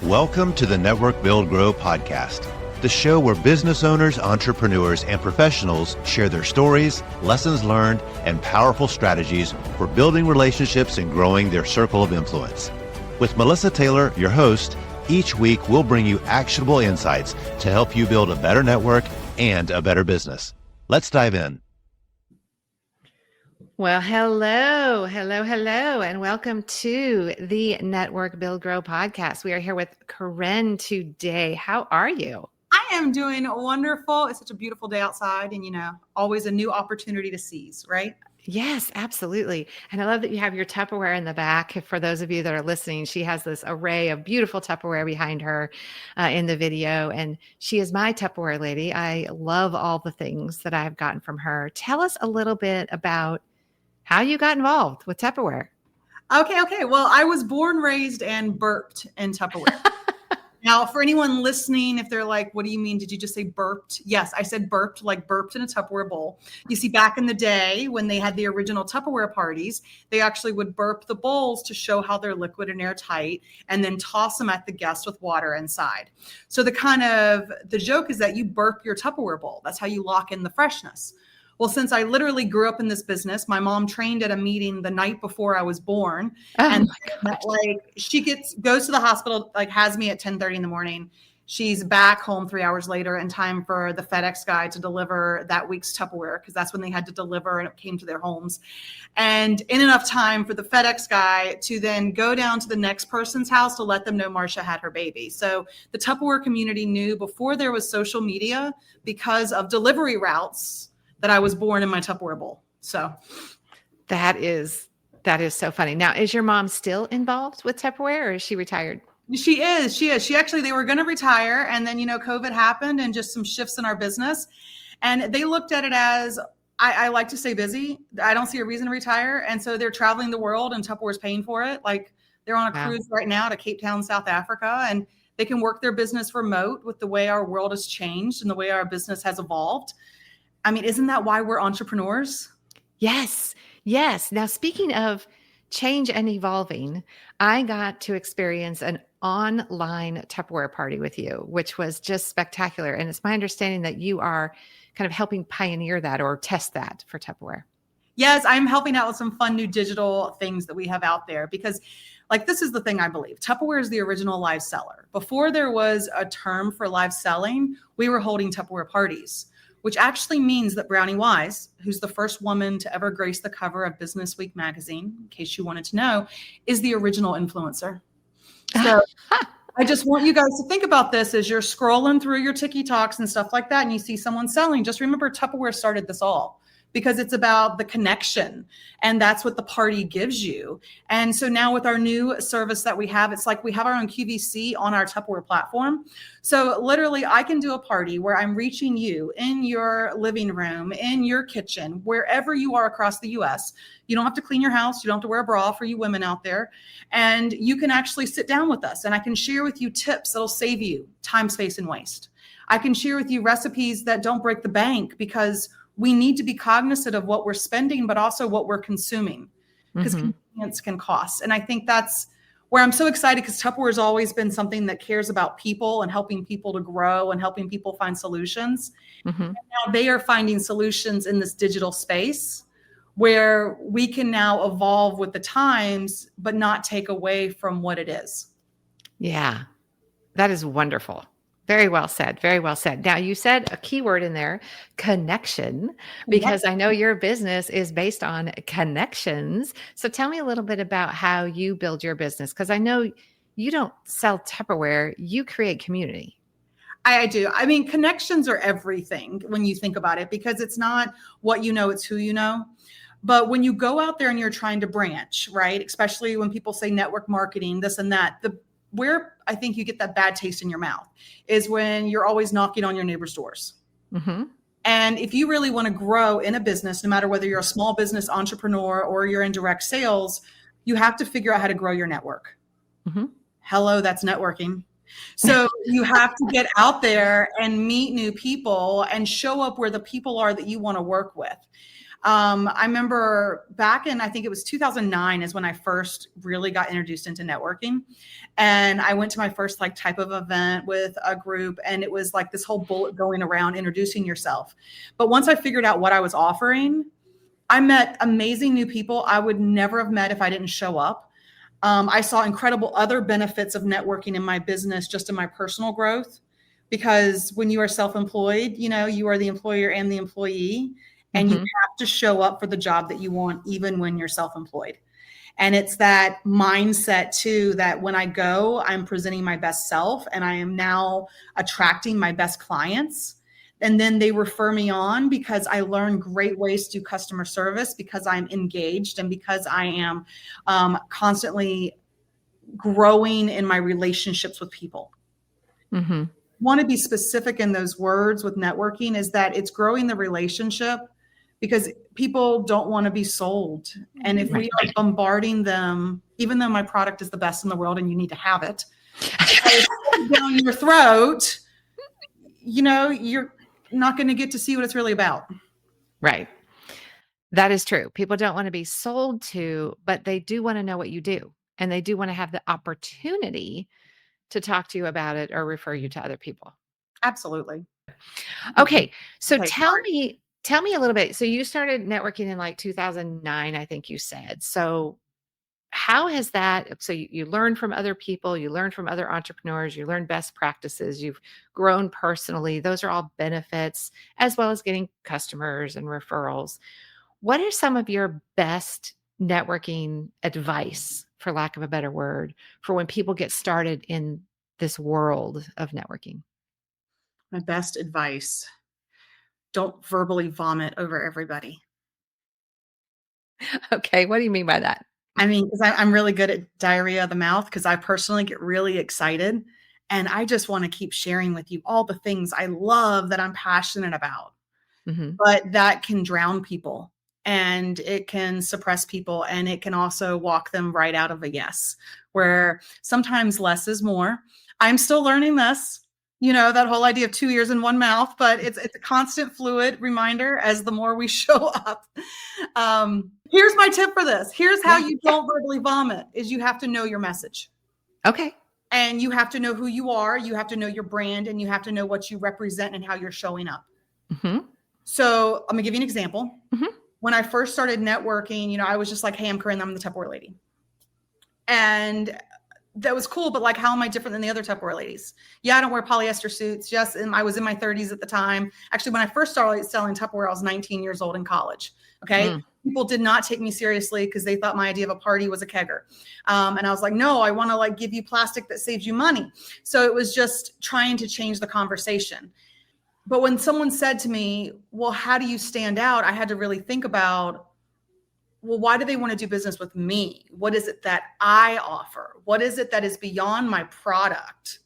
Welcome to the Network Build Grow podcast, the show where business owners, entrepreneurs, and professionals share their stories, lessons learned, and powerful strategies for building relationships and growing their circle of influence. With Melissa Taylor, your host, each week we'll bring you actionable insights to help you build a better network and a better business. Let's dive in. Well, hello, and welcome to the Network Build Grow podcast. We are here with Corrine today. How are you? I am doing wonderful. It's such a beautiful day outside and, always a new opportunity to seize, right? Yes, absolutely. And I love that you have your Tupperware in the back. For those of you that are listening, she has this array of beautiful Tupperware behind her in the video. And she is my Tupperware lady. I love all the things that I've gotten from her. Tell us a little bit about how you got involved with Tupperware. Okay. Well, I was born, raised, and burped in Tupperware. Now, for anyone listening, if they're like, what do you mean? Did you just say burped? Yes, I said burped, like burped in a Tupperware bowl. You see, back in the day when they had the original Tupperware parties, they actually would burp the bowls to show how they're liquid and airtight and then toss them at the guest with water inside. So the joke is that you burp your Tupperware bowl. That's how you lock in the freshness. Well, since I literally grew up in this business, my mom trained at a meeting the night before I was born. She goes to the hospital, has me at 10:30 in the morning. She's back home 3 hours later in time for the FedEx guy to deliver that week's Tupperware, because that's when they had to deliver and it came to their homes. And in enough time for the FedEx guy to then go down to the next person's house to let them know Marcia had her baby. So the Tupperware community knew before there was social media, because of delivery routes, that I was born in my Tupperware bowl. So that is so funny. Now, is your mom still involved with Tupperware, or is she retired? She is. They were going to retire. And then, COVID happened and just some shifts in our business. And they looked at it as, I like to stay busy. I don't see a reason to retire. And so they're traveling the world and Tupperware's paying for it. Like they're on a cruise right now to Cape Town, South Africa, and they can work their business remote with the way our world has changed and the way our business has evolved. I mean, isn't that why we're entrepreneurs? Yes. Now, speaking of change and evolving, I got to experience an online Tupperware party with you, which was just spectacular. And it's my understanding that you are kind of helping pioneer that or test that for Tupperware. Yes, I'm helping out with some fun new digital things that we have out there, because this is the thing I believe. Tupperware is the original live seller. Before there was a term for live selling, we were holding Tupperware parties, which actually means that Brownie Wise, who's the first woman to ever grace the cover of Business Week magazine, in case you wanted to know, is the original influencer. So I just want you guys to think about this as you're scrolling through your TikToks and stuff like that, and you see someone selling. Just remember, Tupperware started this all, because it's about the connection, and that's what the party gives you. And so now with our new service that we have, it's like we have our own QVC on our Tupperware platform. So literally I can do a party where I'm reaching you in your living room, in your kitchen, wherever you are across the US. You don't have to clean your house. You don't have to wear a bra for you women out there. And you can actually sit down with us, and I can share with you tips that'll save you time, space, and waste. I can share with you recipes that don't break the bank, because we need to be cognizant of what we're spending, but also what we're consuming, because convenience can cost. And I think that's where I'm so excited, because Tupperware has always been something that cares about people and helping people to grow and helping people find solutions. And now they are finding solutions in this digital space where we can now evolve with the times, but not take away from what it is. Yeah, that is wonderful. Very well said. Very well said. Now, you said a key word in there, connection, because I know your business is based on connections. So tell me a little bit about how you build your business, because I know you don't sell Tupperware, you create community. I do. I mean, connections are everything when you think about it, because it's not what you know, it's who you know. But when you go out there and you're trying to branch, right, especially when people say network marketing, this and that, where I think you get that bad taste in your mouth is when you're always knocking on your neighbor's doors. And if you really want to grow in a business, no matter whether you're a small business entrepreneur or you're in direct sales, you have to figure out how to grow your network. Hello, that's networking. So you have to get out there and meet new people and show up where the people are that you want to work with. I remember back in, I think it was 2009 is when I first really got introduced into networking. And I went to my first like type of event with a group, and it was like this whole bullet going around introducing yourself. But once I figured out what I was offering, I met amazing new people I would never have met if I didn't show up. I saw incredible other benefits of networking in my business, just in my personal growth, because when you are self-employed, you are the employer and the employee, and you have to show up for the job that you want, even when you're self-employed. And it's that mindset too, that when I go, I'm presenting my best self, and I am now attracting my best clients. And then they refer me on because I learn great ways to do customer service, because I'm engaged, and because I am constantly growing in my relationships with people. Want to be specific in those words with networking is that it's growing the relationship, because people don't want to be sold. And if we are bombarding them, even though my product is the best in the world and you need to have it, down your throat, you're not going to get to see what it's really about. Right. That is true. People don't want to be sold to, but they do want to know what you do. And they do want to have the opportunity to talk to you about it or refer you to other people. Absolutely. Okay. So tell me a little bit. So you started networking in like 2009, I think you said. So how has that, so you learn from other people, you learn from other entrepreneurs, you learn best practices, you've grown personally. Those are all benefits, as well as getting customers and referrals. What are some of your best networking advice, for lack of a better word, for when people get started in this world of networking? My best advice: don't verbally vomit over everybody. Okay. What do you mean by that? I mean, because I'm really good at diarrhea of the mouth, because I personally get really excited, and I just want to keep sharing with you all the things I love that I'm passionate about. But that can drown people, and it can suppress people, and it can also walk them right out of a yes, where sometimes less is more. I'm still learning this, that whole idea of 2 ears and 1 mouth, but it's a constant fluid reminder as the more we show up. Here's my tip for this. Here's how you don't verbally vomit: is you have to know your message. Okay. And you have to know who you are. You have to know your brand, and you have to know what you represent and how you're showing up. So I'm gonna give you an example. When I first started networking, I was just like, hey, I'm Corrine, I'm the Tupperware lady. And that was cool, but like, how am I different than the other Tupperware ladies? Yeah, I don't wear polyester suits. Yes, and I was in my 30s at the time. Actually, when I first started selling Tupperware, I was 19 years old in college. Okay. People did not take me seriously because they thought my idea of a party was a kegger. And I was like, no, I want to like give you plastic that saves you money. So it was just trying to change the conversation. But when someone said to me, well, how do you stand out? I had to really think about, well, why do they want to do business with me? What is it that I offer? What is it that is beyond my product?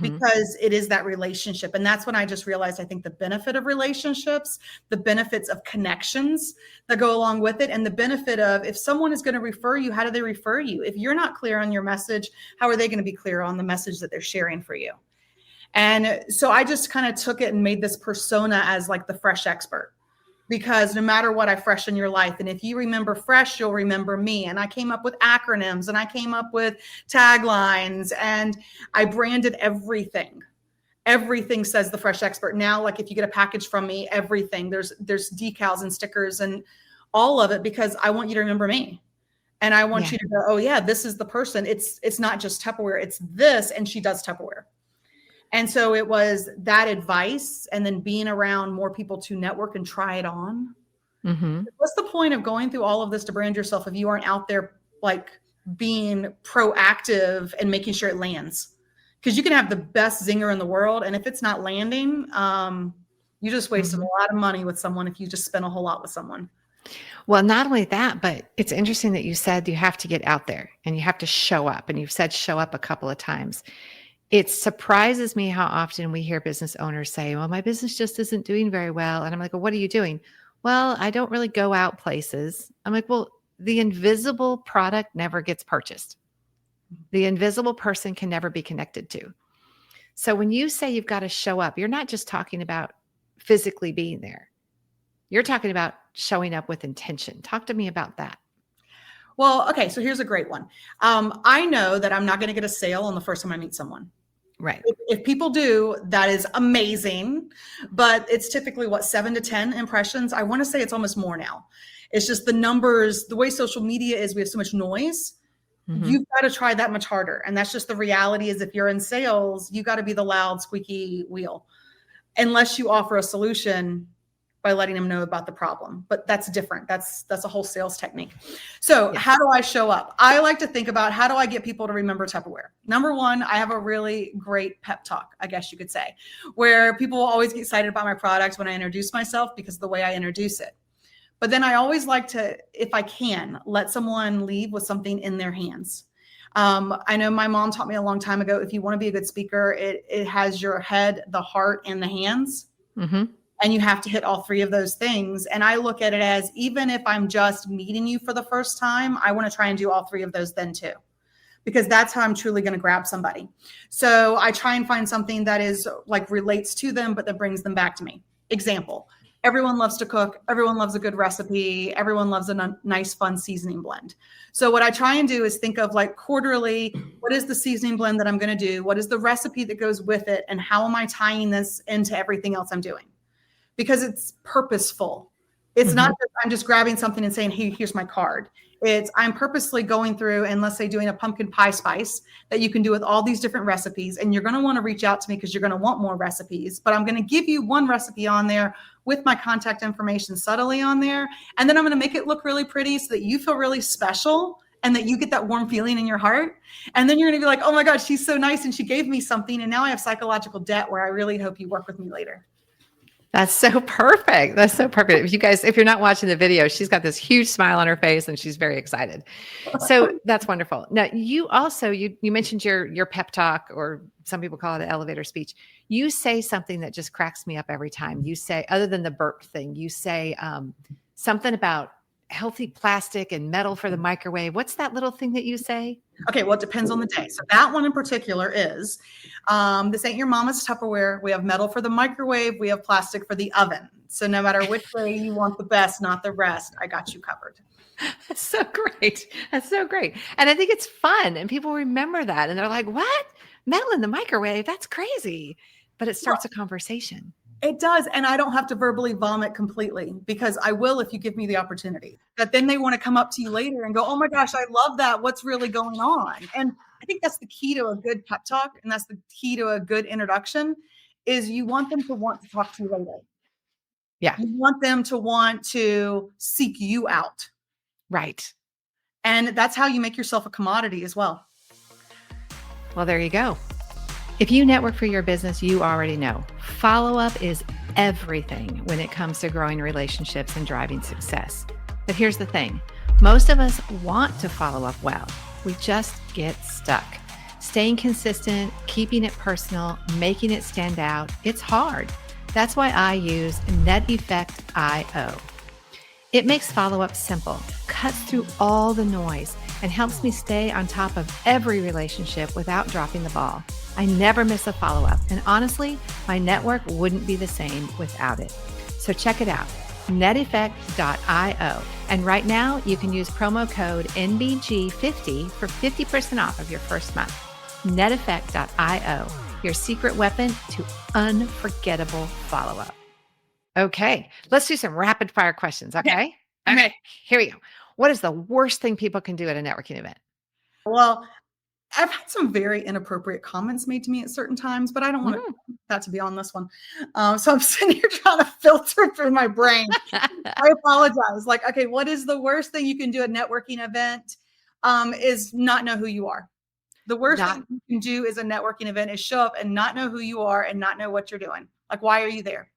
Because it is that relationship. And that's when I just realized, I think, the benefit of relationships, the benefits of connections that go along with it, and the benefit of, if someone is going to refer you, how do they refer you? If you're not clear on your message, how are they going to be clear on the message that they're sharing for you? And so I just kind of took it and made this persona as like the fresh expert, because no matter what, I freshen your life. And if you remember fresh, you'll remember me. And I came up with acronyms, and I came up with taglines, and I branded everything. Everything says the fresh expert. Now, like if you get a package from me, everything, there's decals and stickers and all of it, because I want you to remember me. And I want you to go, oh yeah, this is the person. It's not just Tupperware, it's this, and she does Tupperware. And so it was that advice, and then being around more people to network and try it on. What's the point of going through all of this to brand yourself if you aren't out there like being proactive and making sure it lands? Because you can have the best zinger in the world, and if it's not landing, you just wasted a lot of money with someone if you just spent a whole lot with someone. Well, not only that, but it's interesting that you said you have to get out there and you have to show up, and you've said show up a couple of times. It surprises me how often we hear business owners say, well, my business just isn't doing very well. And I'm like, well, what are you doing? Well, I don't really go out places. I'm like, well, the invisible product never gets purchased. The invisible person can never be connected to. So when you say you've got to show up, you're not just talking about physically being there. You're talking about showing up with intention. Talk to me about that. Well, okay, so here's a great one. I know that I'm not going to get a sale on the first time I meet someone. Right. If people do, that is amazing, but it's typically 7 to 10 impressions. I want to say it's almost more now. It's just the numbers, the way social media is, we have so much noise. You've got to try that much harder. And that's just the reality is if you're in sales, you got to be the loud, squeaky wheel, unless you offer a solution by letting them know about the problem. But that's different. That's a whole sales technique. So How do I show up? I like to think about how do I get people to remember Tupperware? Number one, I have a really great pep talk, I guess you could say, where people always get excited about my products when I introduce myself because of the way I introduce it. But then I always like to, if I can, let someone leave with something in their hands. I know my mom taught me a long time ago, if you want to be a good speaker, it has your head, the heart, and the hands. And you have to hit all three of those things. And I look at it as, even if I'm just meeting you for the first time, I want to try and do all three of those then too, because that's how I'm truly going to grab somebody. So I try and find something that is like relates to them, but that brings them back to me. Example, everyone loves to cook. Everyone loves a good recipe. Everyone loves a nice, fun seasoning blend. So what I try and do is think of like quarterly, what is the seasoning blend that I'm going to do? What is the recipe that goes with it? And how am I tying this into everything else I'm doing? Because it's purposeful. It's not that I'm just grabbing something and saying, hey, here's my card. It's I'm purposely going through and let's say doing a pumpkin pie spice that you can do with all these different recipes. And you're going to want to reach out to me because you're going to want more recipes. But I'm going to give you one recipe on there with my contact information subtly on there. And then I'm going to make it look really pretty so that you feel really special and that you get that warm feeling in your heart. And then you're going to be like, oh my God, she's so nice. And she gave me something. And now I have psychological debt where I really hope you work with me later. That's so perfect. That's so perfect. If you're not watching the video, she's got this huge smile on her face and she's very excited. So that's wonderful. Now you also, you mentioned your pep talk, or some people call it an elevator speech. You say something that just cracks me up every time. You say, other than the burp thing, you say something about healthy plastic and metal for the microwave. What's that little thing that you say? Okay, well, it depends on the day. So that one in particular is, this ain't your mama's Tupperware. We have metal for the microwave. We have plastic for the oven. So no matter which way you want the best, not the rest, I got you covered. That's so great. That's so great. And I think it's fun. And people remember that. And they're like, what? Metal in the microwave? That's crazy. But it starts a conversation. It does. And I don't have to verbally vomit completely, because I will if you give me the opportunity. But then they want to come up to you later and go, oh my gosh, I love that. What's really going on? And I think that's the key to a good pep talk. And that's the key to a good introduction, is you want them to want to talk to you later. Yeah. You want them to want to seek you out. Right. And that's how you make yourself a commodity as well. Well, there you go. If you network for your business, you already know follow-up is everything when it comes to growing relationships and driving success. But here's the thing. Most of us want to follow up well. We just get stuck. Staying consistent, keeping it personal, making it stand out, it's hard. That's why I use NetEffect.io. It makes follow-up simple, cuts through all the noise, and helps me stay on top of every relationship without dropping the ball. I never miss a follow-up, and honestly, my network wouldn't be the same without it. So check it out, NetEffect.io. And right now, you can use promo code NBG50 for 50% off of your first month. NetEffect.io, your secret weapon to unforgettable follow-up. Okay, let's do some rapid fire questions, okay? Okay, here we go. What is the worst thing people can do at a networking event? Well, I've had some very inappropriate comments made to me at certain times, but I don't want that to be on this one. So I'm sitting here trying to filter through my brain. I apologize. Like, okay, what is the worst thing you can do at a networking event? Is not know who you are. The worst thing you can do is a networking event is show up and not know who you are and not know what you're doing. Like, why are you there?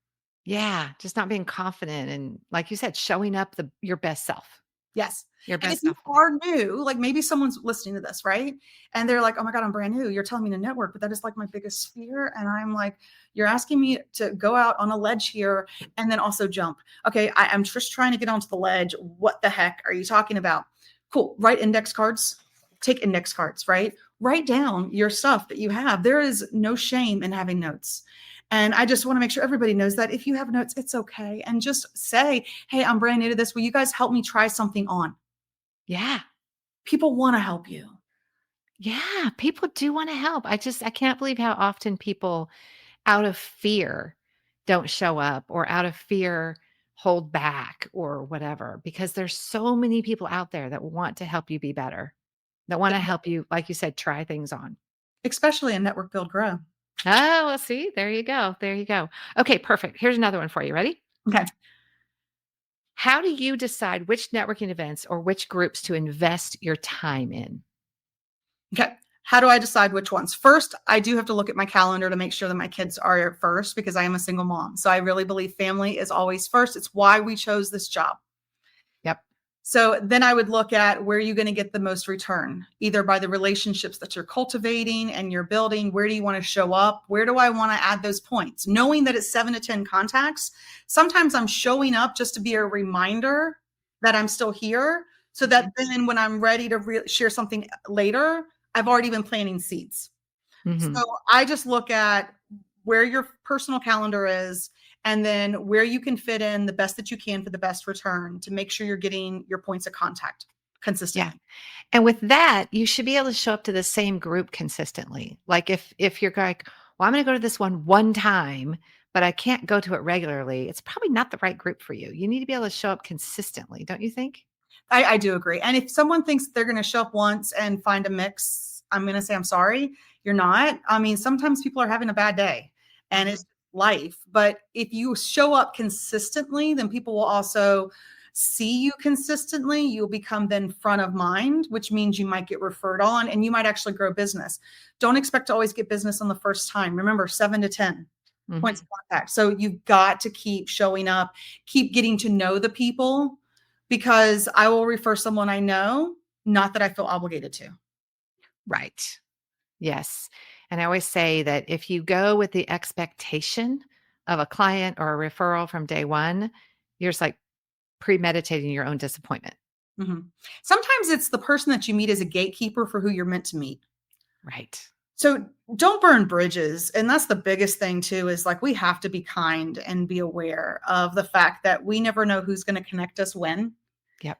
Yeah, just not being confident and, like you said, showing up your best self. Yes. Your And best if you self. are new, like maybe someone's listening to this, right? And they're like, oh my God, I'm brand new. You're telling me to network, but that is like my biggest fear. And I'm like, you're asking me to go out on a ledge here and then also jump. Okay, I'm just trying to get onto the ledge. What the heck are you talking about? Cool. Write index cards. Take index cards, right? Write down your stuff that you have. There is no shame in having notes. And I just want to make sure everybody knows that if you have notes, it's okay. And just say, hey, I'm brand new to this. Will you guys help me try something on? Yeah. People want to help you. Yeah. People do want to help. I can't believe how often people out of fear don't show up, or out of fear hold back or whatever, because there's so many people out there that want to help you be better, that want to help you, like you said, try things on. Especially in Network Build Grow. Oh, well, see, there you go. There you go. Okay, perfect. Here's another one for you. Ready? Okay. How do you decide which networking events or which groups to invest your time in? Okay. How do I decide which ones? First, I do have to look at my calendar to make sure that my kids are first, because I am a single mom. So I really believe family is always first. It's why we chose this job. Yep. So then I would look at where you're going to get the most return, either by the relationships that you're cultivating and you're building. Where do you want to show up? Where do I want to add those points? Knowing that it's 7 to 10 contacts, sometimes I'm showing up just to be a reminder that I'm still here, so that then when I'm ready to share something later, I've already been planting seeds. Mm-hmm. So I just look at where your personal calendar is, and then where you can fit in the best that you can for the best return, to make sure you're getting your points of contact consistently. Yeah. And with that, you should be able to show up to the same group consistently. Like if you're like, well, I'm going to go to this one time, but I can't go to it regularly, it's probably not the right group for you. You need to be able to show up consistently, don't you think? I do agree. And if someone thinks they're going to show up once and find a mix, I'm going to say, I'm sorry, you're not. I mean, sometimes people are having a bad day and it's life. But if you show up consistently, then people will also see you consistently. You'll become then front of mind, which means you might get referred on and you might actually grow business. Don't expect to always get business on the first time. Remember, 7 to 10 points of contact. So you've got to keep showing up, keep getting to know the people, because I will refer someone I know, not that I feel obligated to. Right. Yes. And I always say that if you go with the expectation of a client or a referral from day one, you're just like premeditating your own disappointment. Mm-hmm. Sometimes it's the person that you meet as a gatekeeper for who you're meant to meet. Right. So don't burn bridges. And that's the biggest thing too, is like, we have to be kind and be aware of the fact that we never know who's going to connect us when. Yep.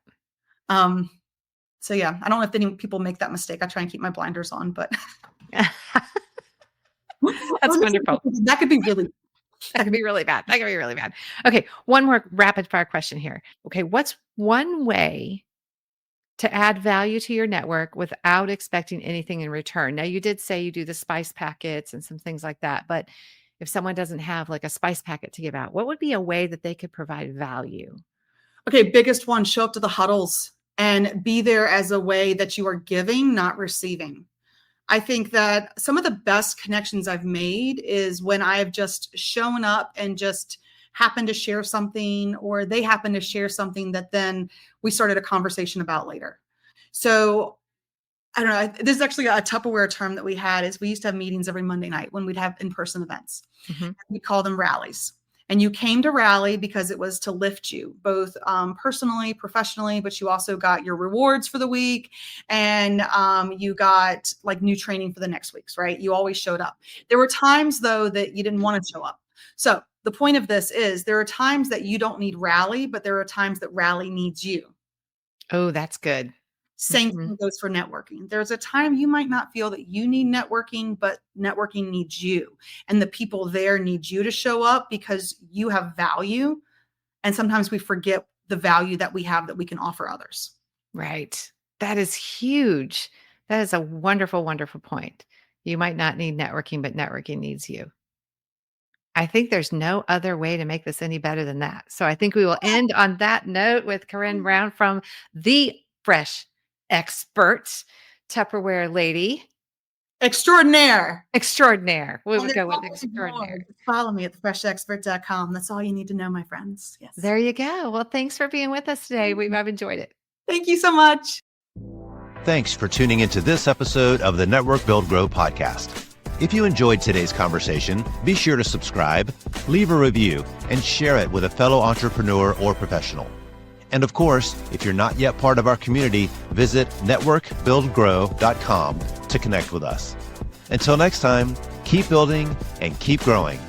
So yeah, I don't know if any people make that mistake. I try and keep my blinders on, but That's wonderful. That could be really bad. That could be really bad. Okay. One more rapid fire question here. Okay. What's one way to add value to your network without expecting anything in return? Now, you did say you do the spice packets and some things like that, but if someone doesn't have like a spice packet to give out, what would be a way that they could provide value? Okay. Biggest one, show up to the huddles and be there as a way that you are giving, not receiving. I think that some of the best connections I've made is when I've just shown up and just happened to share something, or they happen to share something that then we started a conversation about later. So I don't know. This is actually a Tupperware term that we had, is we used to have meetings every Monday night when we'd have in-person events. Mm-hmm. We call them rallies. And you came to rally because it was to lift you both personally, professionally, but you also got your rewards for the week, and you got like new training for the next week's, right? You always showed up. There were times though that you didn't want to show up. So the point of this is there are times that you don't need rally, but there are times that rally needs you. Oh, that's good. Same thing goes for networking. There's a time you might not feel that you need networking, but networking needs you. And the people there need you to show up because you have value. And sometimes we forget the value that we have that we can offer others. Right. That is huge. That is a wonderful, wonderful point. You might not need networking, but networking needs you. I think there's no other way to make this any better than that. So I think we will end on that note with Corrine Brown from the Fresh Expert, Tupperware lady extraordinaire. We'll go with extraordinaire. Follow me at thefreshexpert.com. That's all you need to know, my friends. Yes. There you go. Well, thanks for being with us today. I've enjoyed it. Thank you so much. Thanks for tuning into this episode of the Network Build Grow podcast. If you enjoyed today's conversation, be sure to subscribe, leave a review, and share it with a fellow entrepreneur or professional. And of course, if you're not yet part of our community, visit networkbuildgrow.com to connect with us. Until next time, keep building and keep growing.